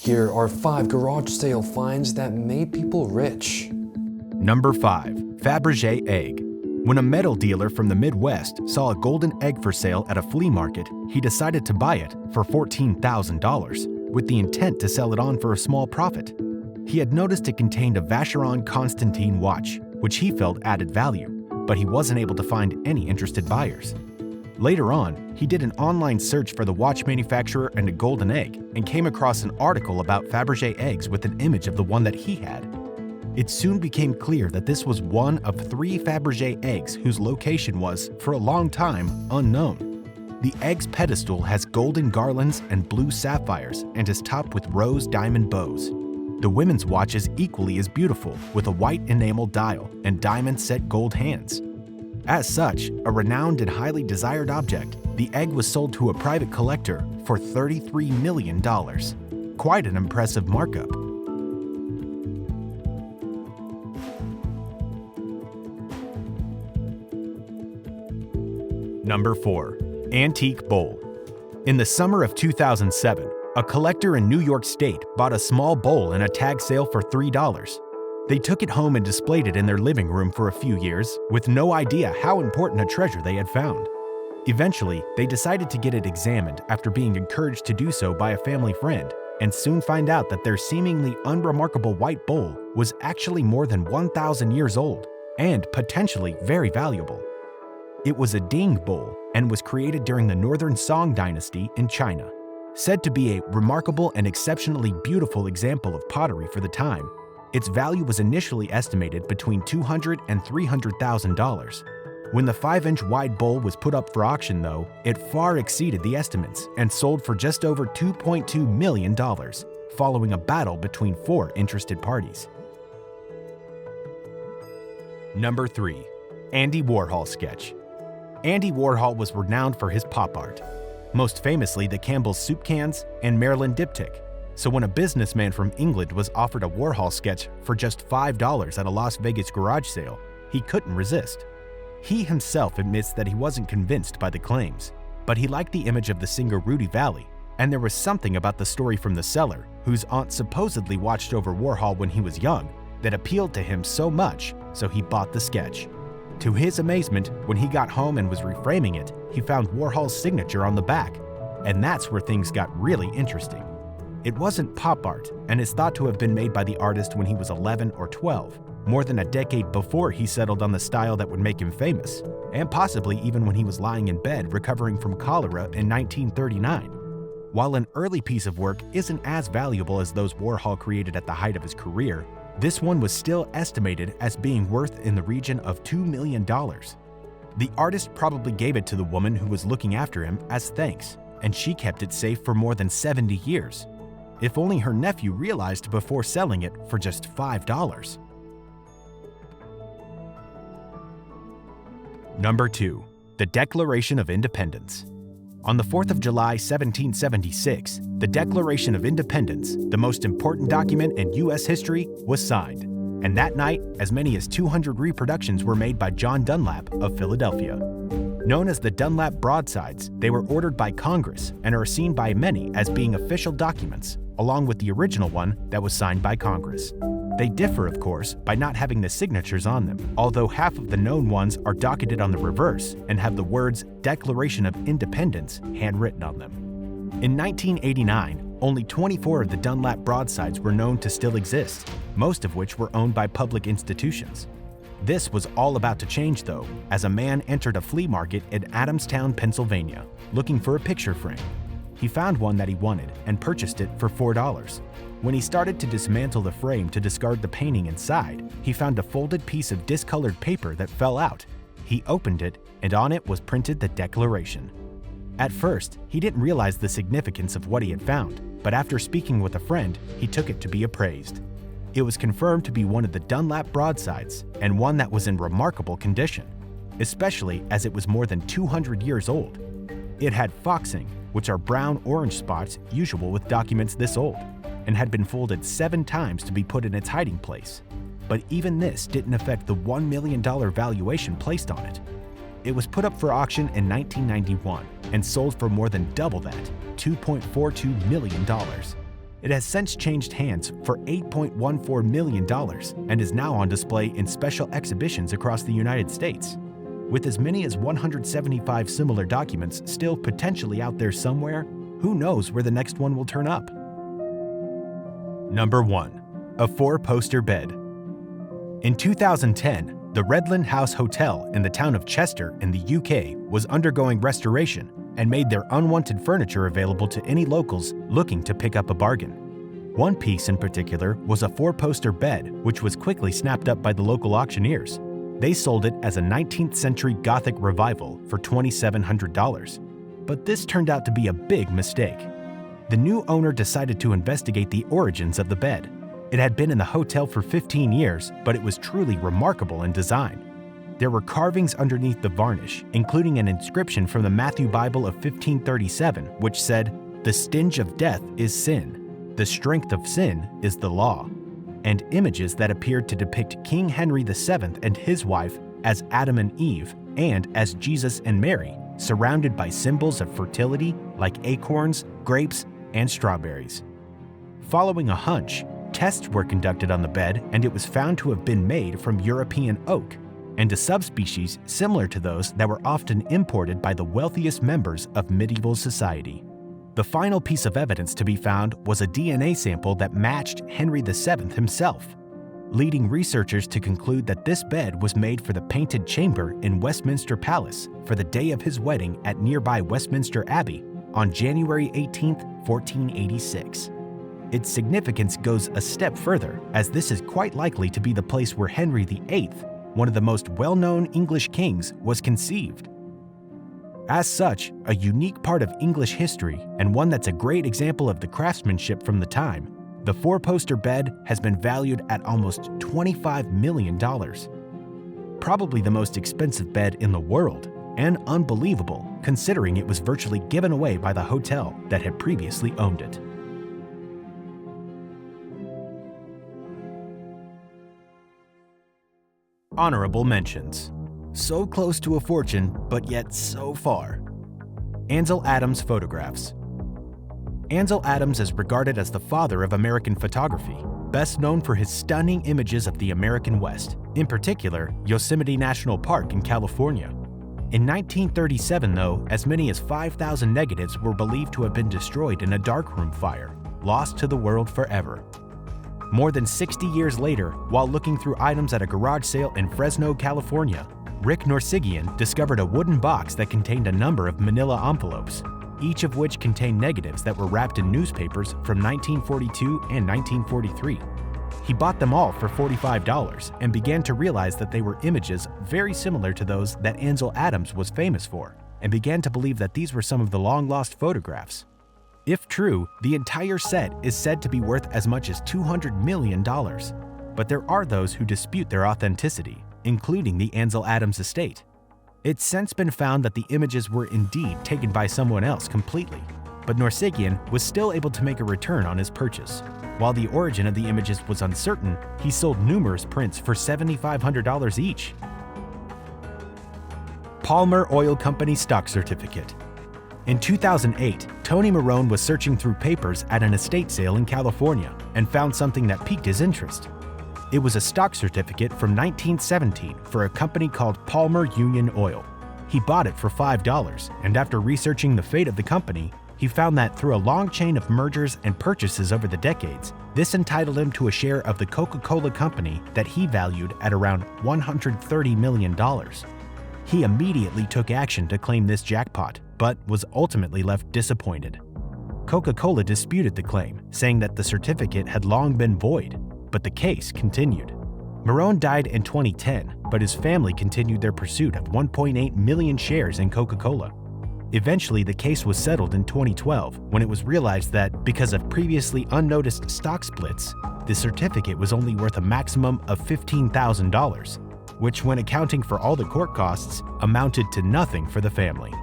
Here are 5 garage sale finds that made people rich. Number 5. Faberge Egg. When a metal dealer from the Midwest saw a golden egg for sale at a flea market, he decided to buy it for $14,000 with the intent to sell it on for a small profit. He had noticed it contained a Vacheron Constantin watch, which he felt added value, but he wasn't able to find any interested buyers. Later on, he did an online search for the watch manufacturer and a golden egg and came across an article about Faberge eggs with an image of the one that he had. It soon became clear that this was one of 3 Faberge eggs whose location was, for a long time, unknown. The egg's pedestal has golden garlands and blue sapphires and is topped with rose diamond bows. The women's watch is equally as beautiful, with a white enamel dial and diamond-set gold hands. As such, a renowned and highly desired object, the egg was sold to a private collector for $33 million. Quite an impressive markup. Number 4. Antique Bowl. In the summer of 2007, a collector in New York State bought a small bowl in a tag sale for $3. They took it home and displayed it in their living room for a few years, with no idea how important a treasure they had found. Eventually, they decided to get it examined after being encouraged to do so by a family friend, and soon find out that their seemingly unremarkable white bowl was actually more than 1,000 years old, and potentially very valuable. It was a Ding bowl and was created during the Northern Song dynasty in China. Said to be a remarkable and exceptionally beautiful example of pottery for the time, its value was initially estimated between $200,000 and $300,000. When the 5-inch wide bowl was put up for auction, though, it far exceeded the estimates and sold for just over $2.2 million, following a battle between 4 interested parties. Number 3. Andy Warhol sketch. Andy Warhol was renowned for his pop art, most famously the Campbell's soup cans and Marilyn diptych. So when a businessman from England was offered a Warhol sketch for just $5 at a Las Vegas garage sale, he couldn't resist. He himself admits that he wasn't convinced by the claims, but he liked the image of the singer Rudy Vallée, and there was something about the story from the seller, whose aunt supposedly watched over Warhol when he was young, that appealed to him so much, so he bought the sketch. To his amazement, when he got home and was reframing it, he found Warhol's signature on the back, and that's where things got really interesting. It wasn't pop art and is thought to have been made by the artist when he was 11 or 12, more than a decade before he settled on the style that would make him famous, and possibly even when he was lying in bed recovering from cholera in 1939. While an early piece of work isn't as valuable as those Warhol created at the height of his career, this one was still estimated as being worth in the region of $2 million. The artist probably gave it to the woman who was looking after him as thanks, and she kept it safe for more than 70 years. If only her nephew realized before selling it for just $5. Number 2. The Declaration of Independence. On the 4th of July, 1776, the Declaration of Independence, the most important document in U.S. history, was signed. And that night, as many as 200 reproductions were made by John Dunlap of Philadelphia. Known as the Dunlap Broadsides, they were ordered by Congress and are seen by many as being official documents, along with the original one that was signed by Congress. They differ, of course, by not having the signatures on them, although half of the known ones are docketed on the reverse and have the words Declaration of Independence handwritten on them. In 1989, only 24 of the Dunlap broadsides were known to still exist, most of which were owned by public institutions. This was all about to change, though, as a man entered a flea market in Adamstown, Pennsylvania, looking for a picture frame. He found one that he wanted and purchased it for $4. When he started to dismantle the frame to discard the painting inside, he found a folded piece of discolored paper that fell out. He opened it, and on it was printed the Declaration. At first, he didn't realize the significance of what he had found, but after speaking with a friend, he took it to be appraised. It was confirmed to be one of the Dunlap broadsides, and one that was in remarkable condition, especially as it was more than 200 years old. It had foxing, which are brown-orange spots usual with documents this old, and had been folded 7 times to be put in its hiding place. But even this didn't affect the $1 million valuation placed on it. It was put up for auction in 1991 and sold for more than double that, $2.42 million. It has since changed hands for $8.14 million and is now on display in special exhibitions across the United States. With as many as 175 similar documents still potentially out there somewhere, who knows where the next one will turn up? Number 1. A four-poster bed. In 2010, the Redland House Hotel in the town of Chester in the UK was undergoing restoration and made their unwanted furniture available to any locals looking to pick up a bargain. One piece in particular was a four-poster bed, which was quickly snapped up by the local auctioneers. They sold it as a 19th century Gothic revival for $2,700. But this turned out to be a big mistake. The new owner decided to investigate the origins of the bed. It had been in the hotel for 15 years, but it was truly remarkable in design. There were carvings underneath the varnish, including an inscription from the Matthew Bible of 1537, which said, "The stinge of death is sin. The strength of sin is the law," and images that appeared to depict King Henry VII and his wife as Adam and Eve, and as Jesus and Mary, surrounded by symbols of fertility like acorns, grapes, and strawberries. Following a hunch, tests were conducted on the bed, and it was found to have been made from European oak, and a subspecies similar to those that were often imported by the wealthiest members of medieval society. The final piece of evidence to be found was a DNA sample that matched Henry VII himself, leading researchers to conclude that this bed was made for the Painted Chamber in Westminster Palace for the day of his wedding at nearby Westminster Abbey on January 18, 1486. Its significance goes a step further, as this is quite likely to be the place where Henry VIII, one of the most well-known English kings, was conceived. As such, a unique part of English history, and one that's a great example of the craftsmanship from the time, the four-poster bed has been valued at almost $25 million. Probably the most expensive bed in the world, and unbelievable considering it was virtually given away by the hotel that had previously owned it. Honorable mentions. So close to a fortune, but yet so far. Ansel Adams photographs. Ansel Adams is regarded as the father of American photography, best known for his stunning images of the American West, in particular, Yosemite National Park in California. In 1937, though, as many as 5,000 negatives were believed to have been destroyed in a darkroom fire, lost to the world forever. More than 60 years later, while looking through items at a garage sale in Fresno, California, Rick Norsigian discovered a wooden box that contained a number of manila envelopes, each of which contained negatives that were wrapped in newspapers from 1942 and 1943. He bought them all for $45 and began to realize that they were images very similar to those that Ansel Adams was famous for, and began to believe that these were some of the long-lost photographs. If true, the entire set is said to be worth as much as $200 million, but there are those who dispute their authenticity, including the Ansel Adams estate. It's since been found that the images were indeed taken by someone else completely, but Norsigian was still able to make a return on his purchase. While the origin of the images was uncertain, he sold numerous prints for $7,500 each. Palmer Oil Company stock certificate. In 2008, Tony Marone was searching through papers at an estate sale in California and found something that piqued his interest. It was a stock certificate from 1917 for a company called Palmer Union Oil. He bought it for $5, and after researching the fate of the company, he found that through a long chain of mergers and purchases over the decades, this entitled him to a share of the Coca-Cola company that he valued at around $130 million. He immediately took action to claim this jackpot, but was ultimately left disappointed. Coca-Cola disputed the claim, saying that the certificate had long been void, but the case continued. Marone died in 2010, but his family continued their pursuit of 1.8 million shares in Coca-Cola. Eventually, the case was settled in 2012 when it was realized that, because of previously unnoticed stock splits, the certificate was only worth a maximum of $15,000, which, when accounting for all the court costs, amounted to nothing for the family.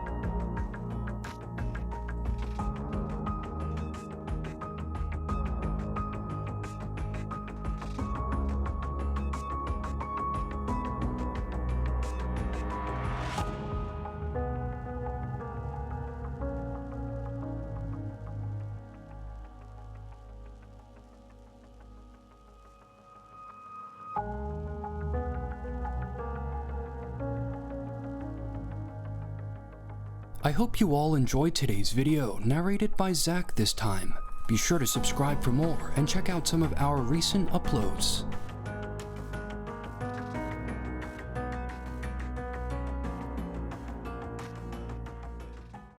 I hope you all enjoyed today's video, narrated by Zach this time. Be sure to subscribe for more and check out some of our recent uploads.